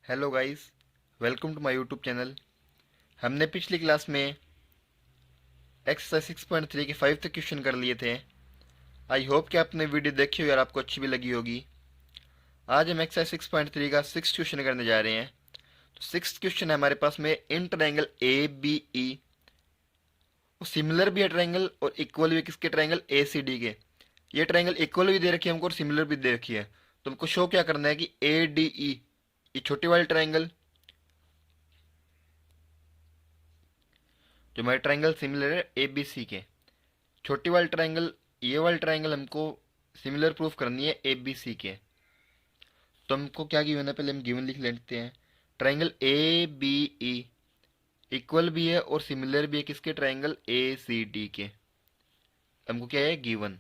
Hello guys, welcome to my YouTube channel. हमने पिछली class में एक्सरसाइज 6.3 के 5 तक क्वेश्चन कर लिए थे। आई होप कि आपने वीडियो देखी हो और आपको अच्छी भी लगी होगी। आज हम एक्सरसाइज 6.3 का 6 क्वेश्चन करने जा रहे हैं। तो 6 क्वेश्चन है हमारे पास में इन ट्रायंगल ए बी ई। वो सिमिलर भी है ट्रायंगल और इक्वल भी है किसके, ट्रायंगल ए सी डी के। ये ट्रायंगल इक्वल भी दे रखी है हमको और सिमिलर भी दे रखी है। तो हमको शो क्या करना है कि ए डी ई, ये छोटी वाली ट्रायंगल, जो हमारे ट्रायंगल सिमिलर है ए बी सी के, छोटी वाली ट्रायंगल, ये वाली ट्रायंगल हमको सिमिलर प्रूफ करनी है ए बी सी के। तो हमको क्या गिवन है, पहले हम गिवन लिख लेते हैं। Triangle A B E equal भी है और सिमिलर भी है किसके, ट्रायंगल ए सी डी के। हमको क्या है, गिवन।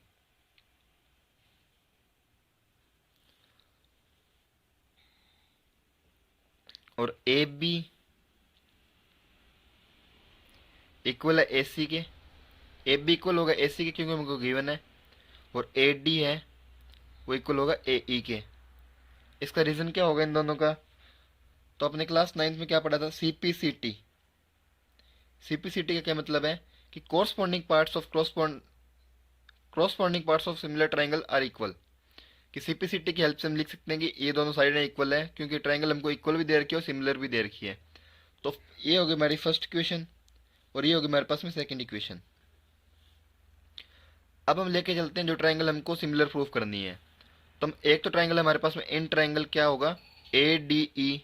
और ए बी इक्वल है ए सी के। ए बी इक्वल होगा ए सी के क्योंकि हमको गिवन है। और ए डी है वो इक्वल होगा ए ई के। इसका रीजन क्या होगा इन दोनों का, तो अपने क्लास 9th में क्या पढ़ा था, C P C T. CPCT का क्या मतलब है कि corresponding parts of similar triangle are equal. कि सीपीसीटी की हेल्प से हम लिख सकते हैं कि ये दोनों साइडें इक्वल है क्योंकि ट्रायंगल हमको इक्वल भी दे रखी है और सिमिलर भी दे रखी है। तो ये होगी हमारी फर्स्ट इक्वेशन और ये होगी हमारे पास में सेकंड इक्वेशन। अब हम लेके चलते हैं जो ट्रायंगल हमको सिमिलर प्रूफ करनी है। तो हम एक तो ट्रायंगल हमारे पास में इन ट्रायंगल क्या होगा, ए डी ई,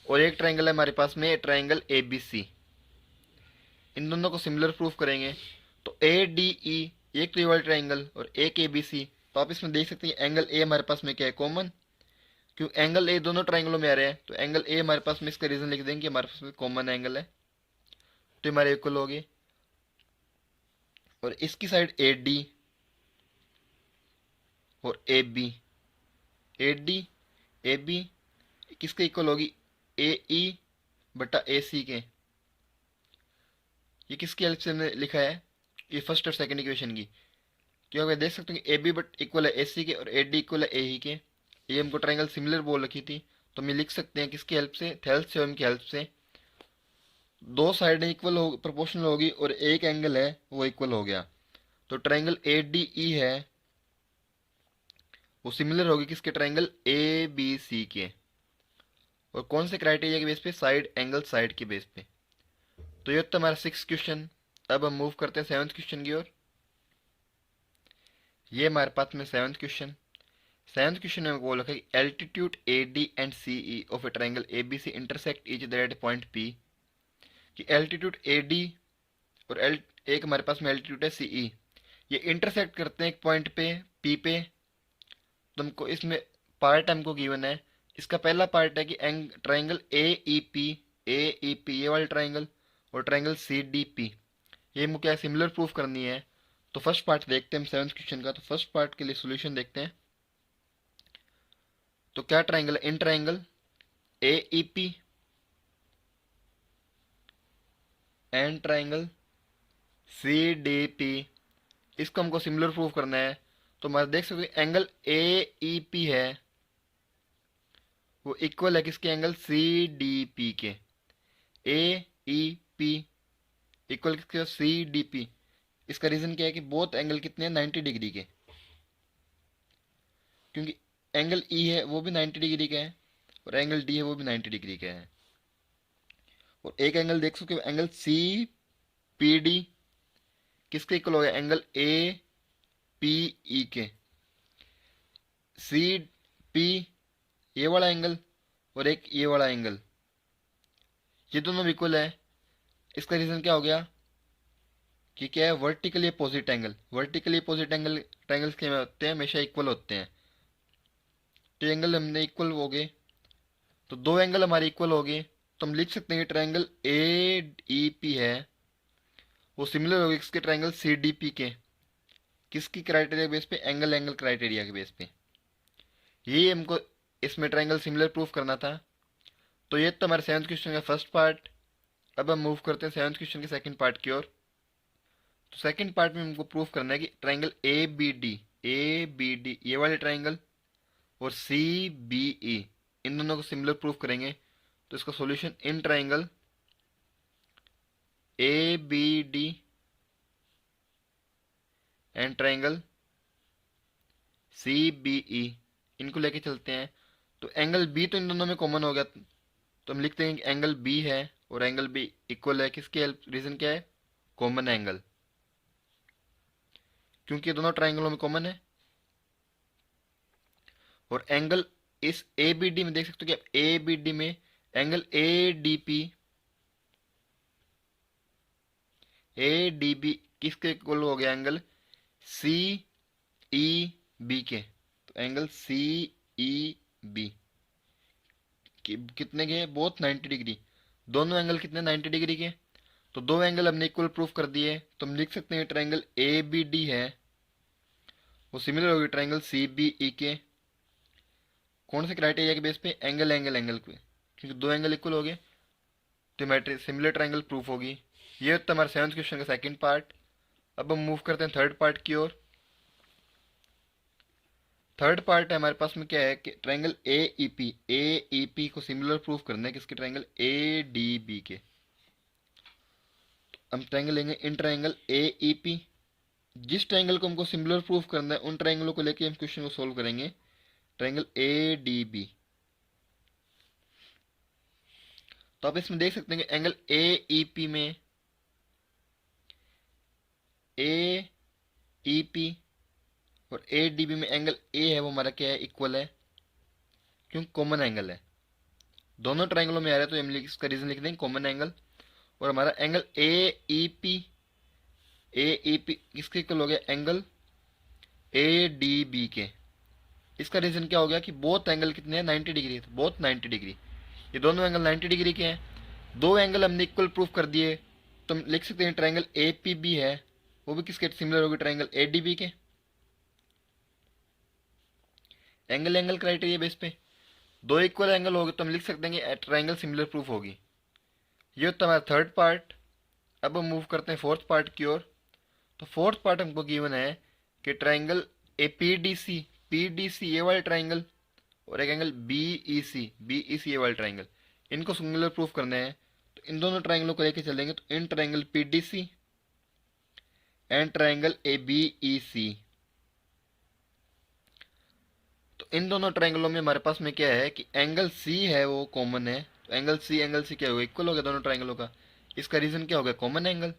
और एक ट्रायंगल है हमारे पास में ट्रायंगल ए बी सी। इन दोनों को सिमिलर प्रूफ करेंगे। तो ए डी ई एक तो ये वाला ट्रायंगल और एक ए बी सी। तो आप इसमें देख सकते हैं एंगल ए हमारे पास में क्या है, कॉमन। क्यों, एंगल ए दोनों ट्रायंगलों में आ रहे हैं तो एंगल ए हमारे पास में, इसका रीजन लिख देंगे कि हमारे पास में कॉमन एंगल है तो हमारे इक्वल होगी। और इसकी साइड ए डी और A B, A D A B किसके इक्वल होगी, ए ई बटा ए सी के। ये किसकी हेल्प से हमने लिखा है, ये फर्स्ट और सेकंड इक्वेशन की। क्योंकि देख सकते हैं कि ए बी बट इक्वल है ए सी के और ए डी इक्वल है ए ई के। ये हमको ट्रायंगल सिमिलर बोल रखी थी तो हम ये लिख सकते हैं किसकी हेल्प से, थेल्स थ्योरम की हेल्प से। दो साइडें इक्वल हो, प्रोपोर्शनल होगी और एक एंगल है वो इक्वल हो गया। तो ट्रायंगल ए डी ई है वो सिमिलर होगी किसके, ट्रायंगल ए बी सी के। और कौन से क्राइटेरिया के बेस पे, साइड एंगल साइड के बेस पे। तो ये तो हमारा 6 क्वेश्चन। अब हम मूव करते हैं 7th क्वेश्चन की ओर। ये हमारे पास में 7th क्वेश्चन। 7th क्वेश्चन में बोल रखा है कि altitude A D and C E of a triangle A B C intersect each other at point P. कि एल्टीट्यूड ए डी और एक हमारे पास में एल्टीट्यूड है सी ई, ये इंटरसेक्ट करते हैं एक पॉइंट पे पी पे। तो हमको इसमें पार्ट हमको गिवन है। इसका पहला पार्ट है कि ट्रायंगल ए ई पी ये वाला ट्रायंगल और ट्रायंगल सी डी पी, ये हमको क्या सिमिलर प्रूफ करनी है। तो फर्स्ट पार्ट देखते हैं हम 7th क्वेश्चन का। तो फर्स्ट पार्ट के लिए सोल्यूशन देखते हैं। तो क्या triangle, in triangle A E P and triangle C D P, इसको हमको सिमिलर प्रूफ करना है। तो हमारे देख सकते हैं एंगल ए ई पी है वो इक्वल है किसके, एंगल सी डी पी के। ए ई पी इक्वल किसके, सी डी पी। इसका रीजन क्या है कि बोथ एंगल कितने हैं, 90 डिग्री के। क्योंकि एंगल ई है वो भी 90 डिग्री का है और एंगल डी है वो भी 90 डिग्री का है। और एक एंगल देख सकते हो, एंगल सी पी डी किसके इक्वल हो गया, एंगल ए पी ई के। सी पी ये वाला एंगल और एक ये वाला एंगल, ये दोनों इक्वल है। इसका रीजन क्या हो गया कि क्या है, vertically opposite angle. Vertically opposite angle triangles के में होते हैं, हमेशा इक्वल होते हैं। तो एंगल हमने इक्वल हो गए, तो दो एंगल हमारे इक्वल हो गए। तो हम लिख सकते हैं कि ट्रायंगल ए ई पी है वो सिमिलर होगी किसके, ट्रायंगल सी डी पी के। किसकी क्राइटेरिया के बेस पे, एंगल एंगल क्राइटेरिया के बेस पे। यही हमको इसमें ट्रायंगल सिमिलर प्रूफ करना था। तो ये तो हमारे 7th क्वेश्चन का फर्स्ट पार्ट। अब हम मूव करते हैं 7th क्वेश्चन के सेकंड पार्ट की ओर। तो सेकंड पार्ट में हमको प्रूफ करना है कि ट्रायंगल ए बी डी ये वाले ट्रायंगल और सी बी ई इन दोनों को सिमिलर प्रूफ करेंगे तो इसका solution in triangle A B D and triangle C B E, इनको लेके चलते हैं। तो एंगल बी तो इन दोनों में कॉमन हो गया, तो हम लिखते हैं कि एंगल बी है और एंगल बी इक्वल है किसके हेल्प, रीजन क्या है, कॉमन एंगल, क्योंकि ये दोनों ट्राइंगलों में कॉमन है। और एंगल इस ए बी डी में देख सकते हो कि आप ए बी डी में एंगल ए डी बी किसके इक्वल हो गया, एंगल सी ई बी के। तो एंगल सी ई बी कितने के, बोथ 90 डिग्री, दोनों एंगल कितने 90 डिग्री के। तो दो एंगल हमने इक्वल प्रूफ कर दिए, तो हम लिख सकते हैं ट्राइंगल ए बी डी है वो सिमिलर होगी ट्राइंगल सी बी ई के। कौन से क्राइटेरिया के बेस पे, एंगल एंगल एंगल पे, क्योंकि दो एंगल इक्वल हो गए तो मैट्रिक सिमिलर ट्राइंगल प्रूफ होगी। ये होता है हमारे 7th क्वेश्चन का सेकंड पार्ट। अब हम मूव करते हैं थर्ड पार्ट की ओर। थर्ड पार्ट है हमारे पास में क्या है कि ट्राइंगल ए ई पी को सिमिलर प्रूफ करना है किसके, ट्राइंगल ए डी बी के। हम ट्राइंगल लेंगे इन ट्राइंगल ए ई पी। जिस ट्राइंगल को हमको सिमिलर प्रूफ करना है उन ट्राइंगलों को लेके हम क्वेश्चन को सोल्व करेंगे। ट्राइंगल ए डी बी, तो आप इसमें देख सकते हैं कि एंगल ए ई पी में ए ई पी और ए डी बी में एंगल ए है वो हमारा क्या है, इक्वल है, क्योंकि कॉमन एंगल है, दोनों ट्राइंगलों में आ रहा है, तो हम इसका रीजन लिख देंगे कॉमन एंगल। और हमारा एंगल ए ई पी किसके इक्वल हो गया, एंगल ए डी बी के। इसका रीजन क्या हो गया कि बोथ एंगल कितने हैं, 90 डिग्री, तो बोथ 90 डिग्री, ये दोनों एंगल 90 डिग्री के हैं। दो एंगल हमने इक्वल प्रूफ कर दिए, तो हम लिख सकते हैं ट्राइंगल ए पी बी है वो भी किसके सिमिलर होगी, ट्राइंगल ए डी बी के। एंगल एंगल क्राइटेरिया बेस पे दो इक्वल एंगल होगी तो हम लिख सकते हैं कि ट्राइंगल सिमिलर प्रूफ होगी। ये होता है हमारा थर्ड पार्ट। अब हम मूव करते हैं फोर्थ पार्ट की ओर। तो फोर्थ पार्ट हमको गिवन है कि triangle A P D C ये वाले ट्राइंगल और एक एंगल बी ई सी ये वाले ट्राइंगल, इनको सिमिलर प्रूफ करने हैं। तो इन दोनों ट्राइंगलों को लेके चलेंगे, तो in triangle P D C and triangle A B E C. तो इन दोनों ट्राइंगलों में हमारे पास में क्या है कि एंगल सी है वो कॉमन है, तो एंगल सी क्या होगा, इक्वल हो गया दोनों ट्राइंगलों का। इसका रीजन क्या हो गया, कॉमन एंगल।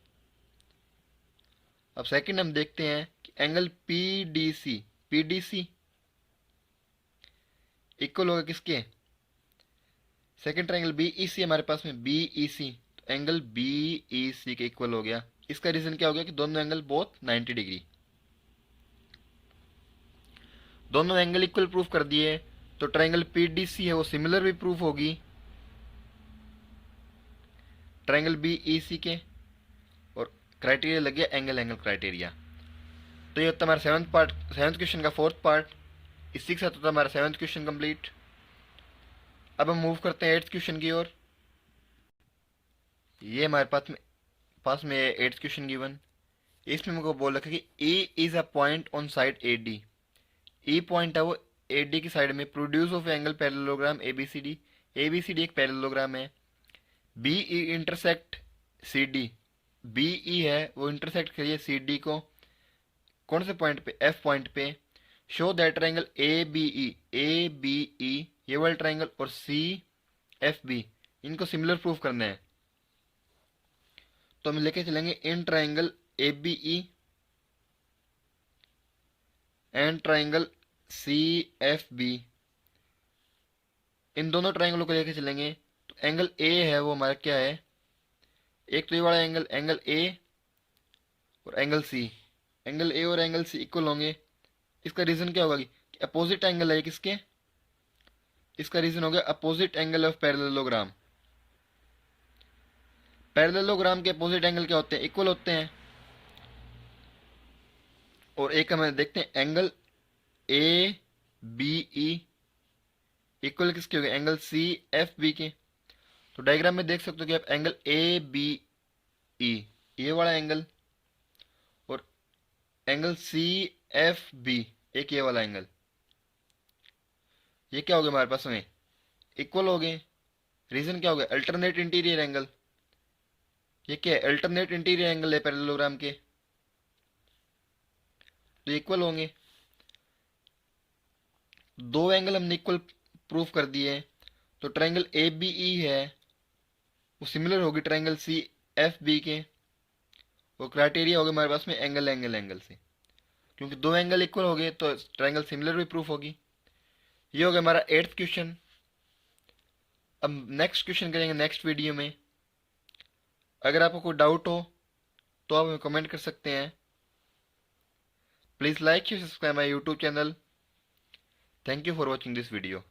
अब सेकंड हम देखते हैं कि angle P D C equal होगा किसके, second triangle B E C हमारे पास में बी ई सी, तो एंगल बी ई सी के इक्वल हो गया। इसका रीजन क्या हो गया कि दोनों एंगल बोथ 90 डिग्री, दोनों एंगल इक्वल प्रूफ कर दिए, तो ट्राइंगल पी डी सी है वो सिमिलर भी प्रूफ होगी ट्राइंगल बी ई सी के। और क्राइटेरिया लग गया एंगल एंगल क्राइटेरिया। तो ये होता है हमारा सेवन्थ क्वेश्चन का फोर्थ पार्ट। इसी के साथ होता है हमारा 7th क्वेश्चन कंप्लीट। अब हम मूव करते हैं 8th क्वेश्चन की ओर। ये हमारे पास में 8th क्वेश्चन गिवन। इसमें हमको बोल रखा है कि A is a point on side A D. E point है वो ए डी की साइड में, produce of angle parallelogram A B C D. A B C D एक पैरेललोग्राम है। B E intersect C D, B E है वो intersect करिए सी डी को, कौन से पॉइंट पे, एफ पॉइंट पे। Show that triangle A B E ये वाला ट्राइंगल और सी एफ बी इनको सिमिलर प्रूफ करना है। तो हम लेके चलेंगे in triangle A B E and triangle C F B, इन दोनों ट्राइंगलों को लेके चलेंगे। तो एंगल ए है वो हमारा क्या है, एक तो ये वाला एंगल ए और एंगल सी, एंगल ए और एंगल सी इक्वल होंगे। इसका रीजन क्या होगा कि अपोजिट एंगल है किसके, इसका रीजन हो गया opposite angle of parallelogram. Parallelogram के अपोजिट एंगल क्या होते हैं, इक्वल होते हैं। और एक हम देखते हैं angle A B E equal किसके हो गए, एंगल सी एफ बी के। तो डायग्राम में देख सकते हो कि आप एंगल ए बी ई ये वाला एंगल और एंगल सी एफ बी एक ये वाला एंगल, ये क्या हो गया हमारे पास में इक्वल हो गए। रीजन क्या हो गया, अल्टरनेट इंटीरियर एंगल। ये क्या है, अल्टरनेट इंटीरियर एंगल है पैरेललोग्राम के, तो इक्वल होंगे। दो एंगल हमने इक्वल प्रूफ कर दिए हैं, तो ट्रायंगल ए बी ई है वो सिमिलर होगी ट्रायंगल सी एफ बी के। वो क्राइटेरिया होगा हमारे पास में एंगल एंगल एंगल से, क्योंकि दो एंगल इक्वल हो गए तो ट्रायंगल सिमिलर भी प्रूफ होगी। ये हो गया हमारा 8th क्वेश्चन। अब नेक्स्ट क्वेश्चन करेंगे नेक्स्ट वीडियो में। अगर आपको कोई डाउट हो तो आप हमें कमेंट कर सकते हैं। Please like share subscribe my YouTube channel. Thank you for watching this video.